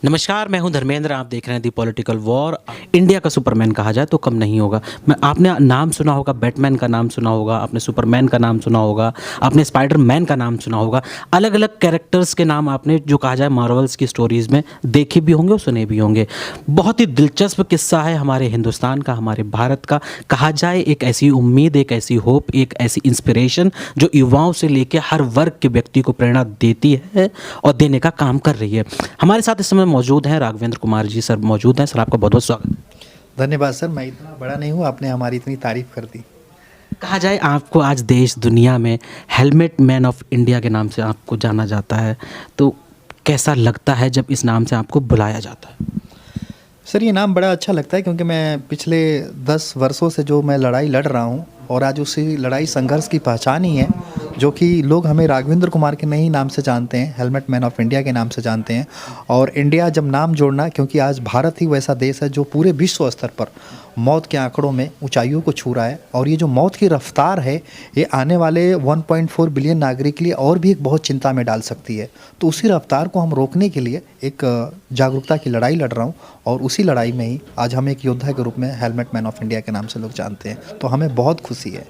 नमस्कार, मैं हूं धर्मेंद्र। आप देख रहे हैं दी पॉलिटिकल वॉर। इंडिया का सुपरमैन कहा जाए तो कम नहीं होगा। मैं आपने नाम सुना होगा, बैटमैन का नाम सुना होगा, आपने सुपरमैन का नाम सुना होगा, आपने स्पाइडरमैन का नाम सुना होगा। अलग अलग कैरेक्टर्स के नाम आपने जो कहा जाए मार्वल्स की स्टोरीज़ में देखे भी होंगे और सुने भी होंगे। बहुत ही दिलचस्प किस्सा है हमारे हिंदुस्तान का, हमारे भारत का। कहा जाए एक ऐसी उम्मीद, एक ऐसी होप, एक ऐसी इंस्पिरेशन जो युवाओं से लेकर हर वर्ग के व्यक्ति को प्रेरणा देती है और देने का काम कर रही है। हमारे साथ इस समय मौजूद हैं राघवेंद्र कुमार जी सर मौजूद हैं। सर, आपका बहुत बहुत स्वागत। धन्यवाद सर, मैं इतना बड़ा नहीं हूँ, आपने हमारी इतनी तारीफ कर दी। कहा जाए आपको आज देश दुनिया में हेलमेट मैन ऑफ इंडिया के नाम से आपको जाना जाता है, तो कैसा लगता है जब इस नाम से आपको बुलाया जाता है? सर, ये नाम बड़ा अच्छा लगता है क्योंकि मैं पिछले 10 वर्षों से जो मैं लड़ाई लड़ रहा हूँ और आज उसी लड़ाई संघर्ष की पहचान ही है, जो कि लोग हमें राघवेंद्र कुमार के नहीं नाम से जानते हैं, हेलमेट मैन ऑफ इंडिया के नाम से जानते हैं। और इंडिया जब नाम जोड़ना, क्योंकि आज भारत ही वैसा देश है जो पूरे विश्व स्तर पर मौत के आंकड़ों में ऊंचाइयों को छू रहा है। और ये जो मौत की रफ्तार है, ये आने वाले 1.4 बिलियन नागरिक के लिए और भी एक बहुत चिंता में डाल सकती है। तो उसी रफ्तार को हम रोकने के लिए एक जागरूकता की लड़ाई लड़ रहा हूँ और उसी लड़ाई में ही आज हम एक योद्धा के रूप में हेलमेट मैन ऑफ इंडिया के नाम से लोग जानते हैं। तो हमें बहुत खुशी है।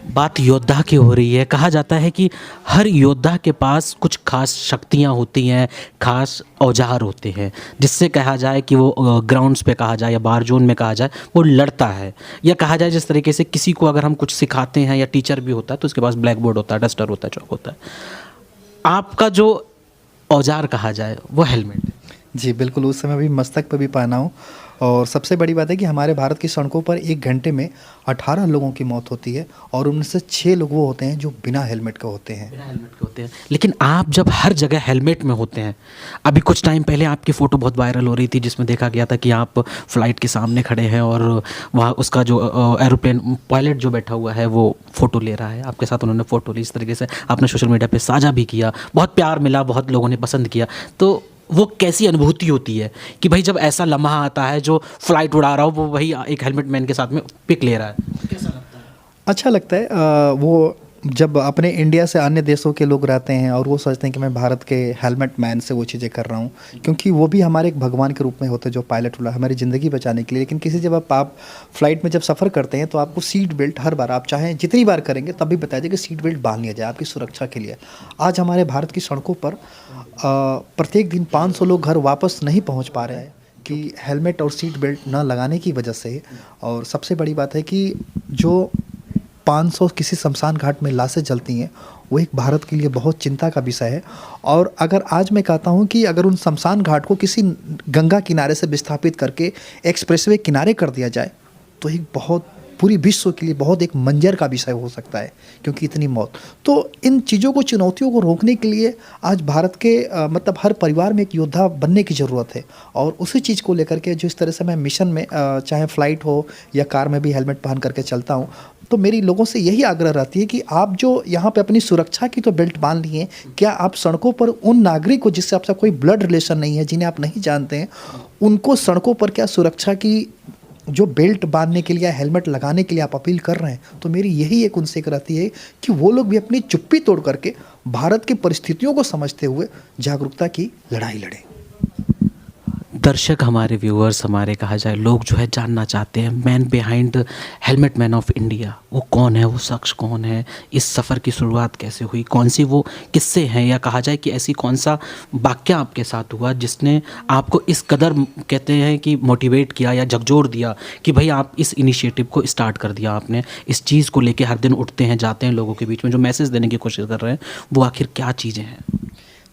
बात योद्धा की हो रही है। कहा जाता है कि हर योद्धा के पास कुछ खास शक्तियां होती हैं, खास औजार होते हैं, जिससे कहा जाए कि वो ग्राउंड्स पे कहा जाए या बार जोन में कहा जाए वो लड़ता है। या कहा जाए जिस तरीके से किसी को अगर हम कुछ सिखाते हैं या टीचर भी होता है तो उसके पास ब्लैक बोर्ड होता है, डस्टर होता है, चौक होता है। आपका जो औजार कहा जाए वो हेलमेट है। जी बिल्कुल, उस समय भी मस्तक पर भी पहना हूँ। और सबसे बड़ी बात है कि हमारे भारत की सड़कों पर 1 घंटे में 18 लोगों की मौत होती है और उनमें से 6 लोग वो होते हैं जो बिना हेलमेट के होते हैं। बिना हेलमेट के होते हैं। लेकिन आप जब हर जगह हेलमेट में होते हैं, अभी कुछ टाइम पहले आपकी फ़ोटो बहुत वायरल हो रही थी जिसमें देखा गया था कि आप फ्लाइट के सामने खड़े हैं और वहाँ उसका जो एरोप्लेन पायलट जो बैठा हुआ है वो फ़ोटो ले रहा है आपके साथ। उन्होंने फ़ोटो ली, इस तरीके से आपने सोशल मीडिया पर साझा भी किया, बहुत प्यार मिला, बहुत लोगों ने पसंद किया। तो वो कैसी अनुभूति होती है कि भाई जब ऐसा लम्हा आता है जो फ्लाइट उड़ा रहा हो वो वही एक हेलमेट मैन के साथ में पिक ले रहा है, कैसा लगता है? अच्छा लगता है। वो जब अपने इंडिया से अन्य देशों के लोग रहते हैं और वो सोचते हैं कि मैं भारत के हेलमेट मैन से वो चीज़ें कर रहा हूँ, क्योंकि वो भी हमारे एक भगवान के रूप में होते हैं जो पायलट उड़ा हमारी ज़िंदगी बचाने के लिए। लेकिन किसी जब आप फ्लाइट में जब सफ़र करते हैं तो आपको सीट बेल्ट हर बार, आप चाहें जितनी बार करेंगे तब भी बताइए कि सीट बेल्ट बांध लिया जाए आपकी सुरक्षा के लिए। आज हमारे भारत की सड़कों पर प्रत्येक दिन 500 लोग घर वापस नहीं पहुँच पा रहे हैं कि हेलमेट और सीट बेल्ट न लगाने की वजह से। और सबसे बड़ी बात है कि जो 500 किसी शमशान घाट में लाशें जलती हैं, वो एक भारत के लिए बहुत चिंता का विषय है। और अगर आज मैं कहता हूँ कि अगर उन शमशान घाट को किसी गंगा किनारे से विस्थापित करके एक्सप्रेसवे किनारे कर दिया जाए तो एक बहुत पूरी विश्व के लिए बहुत एक मंजर का विषय हो सकता है, क्योंकि इतनी मौत। तो इन चीज़ों को, चुनौतियों को रोकने के लिए आज भारत के मतलब हर परिवार में एक योद्धा बनने की ज़रूरत है। और उसी चीज़ को लेकर के जिस तरह से मैं मिशन में चाहे फ्लाइट हो या कार में भी हेलमेट पहन करके चलता हूँ, तो मेरी लोगों से यही आग्रह रहती है कि आप जो यहाँ पे अपनी सुरक्षा की तो बेल्ट बांध लिए, क्या आप सड़कों पर उन नागरिक को जिससे आपसे कोई ब्लड रिलेशन नहीं है, जिन्हें आप नहीं जानते हैं, उनको सड़कों पर क्या सुरक्षा की जो बेल्ट बांधने के लिए, हेलमेट लगाने के लिए आप अपील कर रहे हैं? तो मेरी यही एक उनसे एक रहती है कि वो लोग भी अपनी चुप्पी तोड़ करके भारत की परिस्थितियों को समझते हुए जागरूकता की लड़ाई लड़ें। दर्शक, हमारे व्यूअर्स, हमारे कहा जाए लोग जो है जानना चाहते हैं man behind helmet man of India वो कौन है, वो शख्स कौन है, इस सफ़र की शुरुआत कैसे हुई, कौन सी वो किस्से हैं, या कहा जाए कि ऐसी कौन सा वाक़या आपके साथ हुआ जिसने आपको इस कदर कहते हैं कि मोटिवेट किया या झकझोर दिया कि भाई आप इस इनिशिएटिव को स्टार्ट कर दिया, आपने इस चीज़ को लेके हर दिन उठते हैं, जाते हैं लोगों के बीच में जो मैसेज देने की कोशिश कर रहे हैं, वो आखिर क्या चीज़ें हैं?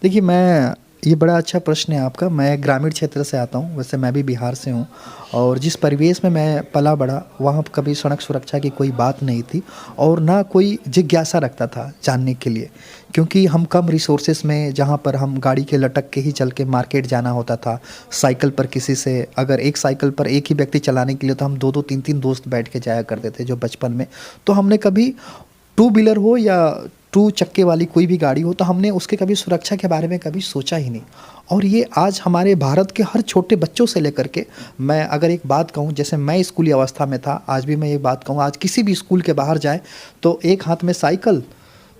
देखिए, ये बड़ा अच्छा प्रश्न है आपका। मैं ग्रामीण क्षेत्र से आता हूँ, वैसे मैं भी बिहार से हूँ। और जिस परिवेश में मैं पला बड़ा, वहाँ कभी सड़क सुरक्षा की कोई बात नहीं थी और ना कोई जिज्ञासा रखता था जानने के लिए, क्योंकि हम कम रिसोर्सेस में, जहाँ पर हम गाड़ी के लटक के ही चल के मार्केट जाना होता था, साइकिल पर किसी से, अगर एक साइकिल पर एक ही व्यक्ति चलाने के लिए तो हम 2-2 3-3 दोस्त बैठ के जाया करते थे जो बचपन में। तो हमने कभी टू व्हीलर हो या 2 चक्के वाली कोई भी गाड़ी हो, तो हमने उसके कभी सुरक्षा के बारे में कभी सोचा ही नहीं। और ये आज हमारे भारत के हर छोटे बच्चों से लेकर के, मैं अगर एक बात कहूँ, जैसे मैं स्कूली अवस्था में था, आज भी मैं ये बात कहूँ, आज किसी भी स्कूल के बाहर जाए तो एक हाथ में साइकिल,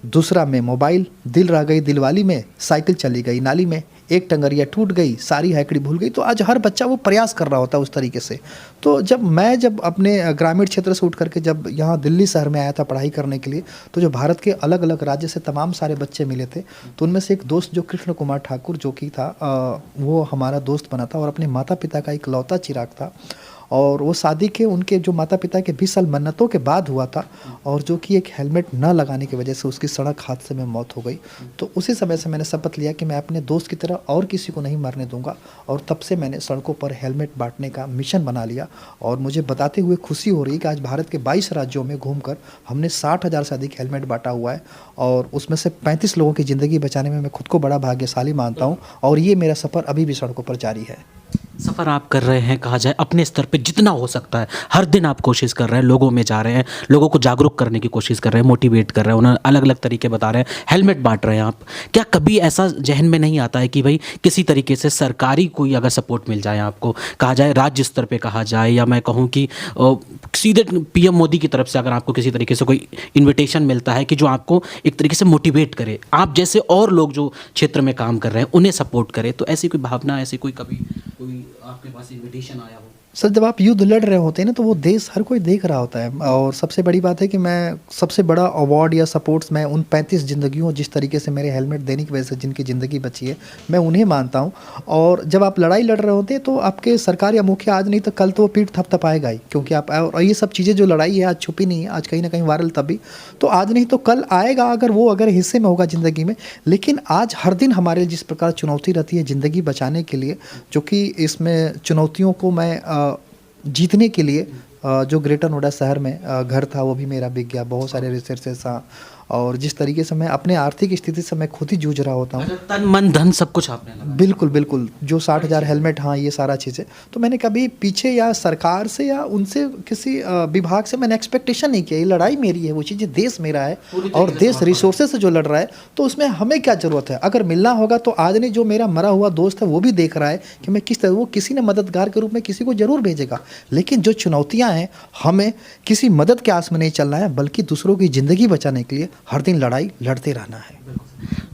दूसरा में मोबाइल, दिल रह गई दिलवाली में, साइकिल चली गई नाली में, एक टंगरिया टूट गई, सारी हैकड़ी भूल गई। तो आज हर बच्चा वो प्रयास कर रहा होता है उस तरीके से। तो जब अपने ग्रामीण क्षेत्र से उठ करके जब यहाँ दिल्ली शहर में आया था पढ़ाई करने के लिए, तो जो भारत के अलग अलग राज्य से तमाम सारे बच्चे मिले थे, तो उनमें से एक दोस्त जो कृष्ण कुमार ठाकुर जो कि था, वो हमारा दोस्त बना था और अपने माता पिता का इकलौता चिराग था। और वो शादी के उनके जो माता पिता के 20 साल मन्नतों के बाद हुआ था, और जो कि एक हेलमेट न लगाने की वजह से उसकी सड़क हादसे में मौत हो गई। तो उसी समय से मैंने शपथ लिया कि मैं अपने दोस्त की तरह और किसी को नहीं मरने दूंगा, और तब से मैंने सड़कों पर हेलमेट बांटने का मिशन बना लिया। और मुझे बताते हुए खुशी हो रही है कि आज भारत के 22 राज्यों में घूमकर हमने 60,000 से अधिक हेलमेट बांटा हुआ है, और उसमें से 35 लोगों की ज़िंदगी बचाने में मैं खुद को बड़ा भाग्यशाली मानता हूँ। और ये मेरा सफ़र अभी भी सड़कों पर जारी है। सफ़र आप कर रहे हैं, कहा जाए अपने स्तर पे जितना हो सकता है, हर दिन आप कोशिश कर रहे हैं, लोगों में जा रहे हैं, लोगों को जागरूक करने की कोशिश कर रहे हैं, मोटिवेट कर रहे हैं, उन्हें अलग अलग तरीके बता रहे हैं, हेलमेट बांट रहे हैं आप। क्या कभी ऐसा जहन में नहीं आता है कि भाई किसी तरीके से सरकारी कोई अगर सपोर्ट मिल जाए आपको, कहा जाए राज्य स्तर पर कहा जाए, या मैं कहूँ कि सीधे पीएम मोदी की तरफ से अगर आपको किसी तरीके से कोई इन्विटेशन मिलता है कि जो आपको एक तरीके से मोटिवेट करे, आप जैसे और लोग जो क्षेत्र में काम कर रहे हैं उन्हें सपोर्ट करे, तो ऐसी कोई भावना, ऐसी कोई कभी कोई आपके पास इन्विटेशन आया हो? सर, जब आप युद्ध लड़ रहे होते हैं ना, तो वो देश हर कोई देख रहा होता है। और सबसे बड़ी बात है कि मैं सबसे बड़ा अवार्ड या सपोर्ट्स मैं उन 35 ज़िंदगियों, जिस तरीके से मेरे हेलमेट देने की वजह से जिनकी ज़िंदगी बची है, मैं उन्हें मानता हूँ। और जब आप लड़ाई लड़ रहे होते हैं तो आपके सरकार या मुखिया आज नहीं तो कल तो वो पीठ थपथपाएगा ही, क्योंकि आप, और ये सब चीज़ें जो लड़ाई है आज छुपी नहीं है, आज कहीं ना कहीं वायरल तभी तो आज नहीं तो कल आएगा, अगर हिस्से में होगा ज़िंदगी में। लेकिन आज हर दिन हमारे जिस प्रकार चुनौती रहती है ज़िंदगी बचाने के लिए, जो कि इसमें चुनौतियों को मैं जीतने के लिए जो ग्रेटर नोएडा शहर में घर था वो भी मेरा बिक गया, बहुत सारे रिसोर्सेस था, और जिस तरीके से मैं अपने आर्थिक स्थिति से मैं खुद ही जूझ रहा होता हूँ। तन मन धन सब कुछ आपने लगाया। बिल्कुल बिल्कुल, जो 60,000 हेलमेट, हाँ ये सारा चीज़ें, तो मैंने कभी पीछे या सरकार से या उनसे किसी विभाग से मैंने एक्सपेक्टेशन नहीं किया। ये लड़ाई मेरी है, वो चीज़ें देश मेरा है, और देश रिसोर्सेज से जो लड़ रहा है, तो उसमें हमें क्या ज़रूरत है। अगर मिलना होगा तो आज नहीं, जो मेरा मरा हुआ दोस्त है वो भी देख रहा है कि मैं किस तरह, वो किसी ने मददगार के रूप में किसी को ज़रूर भेजेगा। लेकिन जो चुनौतियाँ हैं, हमें किसी मदद के आस में नहीं चलना है, बल्कि दूसरों की ज़िंदगी बचाने के लिए हर दिन लड़ाई लड़ते रहना है।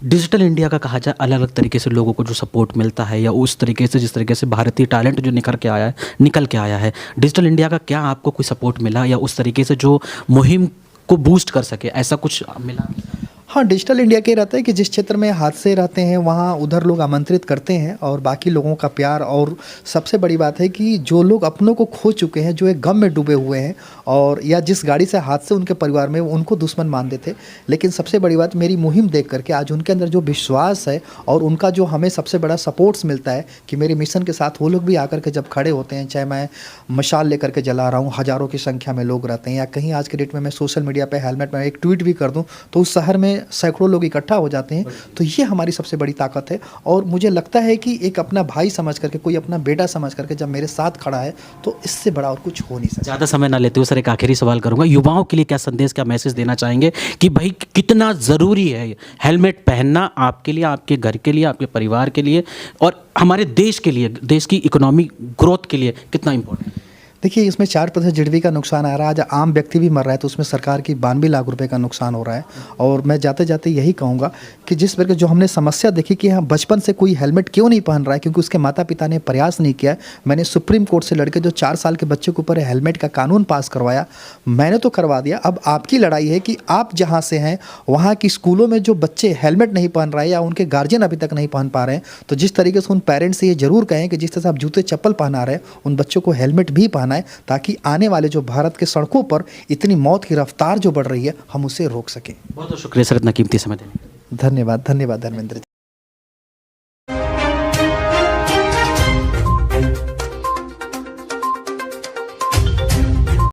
डिजिटल इंडिया का कहा जाए अलग अलग तरीके से लोगों को जो सपोर्ट मिलता है, या उस तरीके से जिस तरीके से भारतीय टैलेंट जो निकल के आया है, डिजिटल इंडिया का क्या आपको कोई सपोर्ट मिला, या उस तरीके से जो मुहिम को बूस्ट कर सके, ऐसा कुछ मिला? हाँ, डिजिटल इंडिया के रहता है कि जिस क्षेत्र में हादसे रहते हैं वहाँ उधर लोग आमंत्रित करते हैं, और बाकी लोगों का प्यार। और सबसे बड़ी बात है कि जो लोग अपनों को खो चुके हैं, जो एक गम में डूबे हुए हैं, और या जिस गाड़ी से हादसे उनके परिवार में, उनको दुश्मन मानते थे, लेकिन सबसे बड़ी बात मेरी मुहिम देख करके आज उनके अंदर जो विश्वास है, और उनका जो हमें सबसे बड़ा सपोर्ट्स मिलता है कि मेरे मिशन के साथ वो लोग भी आकर के जब खड़े होते हैं, चाहे मैं मशाल लेकर के जला रहा हूँ, हज़ारों की संख्या में लोग रहते हैं, या कहीं आज के डेट में मैं सोशल मीडिया पर हेलमेट में एक ट्वीट भी कर दूँ तो उस शहर में सैकड़ों लोग इकट्ठा हो जाते हैं। तो ये हमारी सबसे बड़ी ताकत है। और मुझे लगता है कि एक अपना भाई समझ करके, कोई अपना बेटा समझ करके जब मेरे साथ खड़ा है, तो इससे बड़ा और कुछ हो नहीं सकता। ज़्यादा समय ना लेते हुए सर, एक आखिरी सवाल करूंगा, युवाओं के लिए क्या संदेश, क्या मैसेज देना चाहेंगे कि भाई कितना ज़रूरी है हेलमेट पहनना आपके लिए, आपके घर के लिए, आपके परिवार के लिए, और हमारे देश के लिए, देश की इकोनॉमिक ग्रोथ के लिए कितना इंपॉर्टेंट है? देखिए, इसमें 4% जीडीपी का नुकसान आ रहा है। आज आम व्यक्ति भी मर रहा है, तो उसमें सरकार की 92 लाख रुपए का नुकसान हो रहा है। और मैं जाते जाते यही कहूँगा कि जिस प्रकार जो हमने समस्या देखी कि हाँ बचपन से कोई हेलमेट क्यों नहीं पहन रहा है, क्योंकि उसके माता पिता ने प्रयास नहीं किया है। मैंने सुप्रीम कोर्ट से लड़के जो 4 साल के बच्चे के ऊपर हेलमेट का कानून पास करवाया, मैंने तो करवा दिया। अब आपकी लड़ाई है कि आप जहाँ से हैं वहाँ की स्कूलों में जो बच्चे हेलमेट नहीं पहन रहे हैं, या उनके गार्जियन अभी तक नहीं पहन पा रहे हैं, तो जिस तरीके से उन पेरेंट्स से ये जरूर कहें कि जिस तरह से आप जूते चप्पल पहना रहे हैं, उन बच्चों को हेलमेट भी पहनाएं, ताकि आने वाले जो भारत के सड़कों पर इतनी मौत की रफ्तार जो बढ़ रही है, हम उसे रोक सकें। बहुत बहुत शुक्रिया सर इतना कीमती समय देने के लिए। धन्यवाद धन्यवाद धर्मेंद्र जी।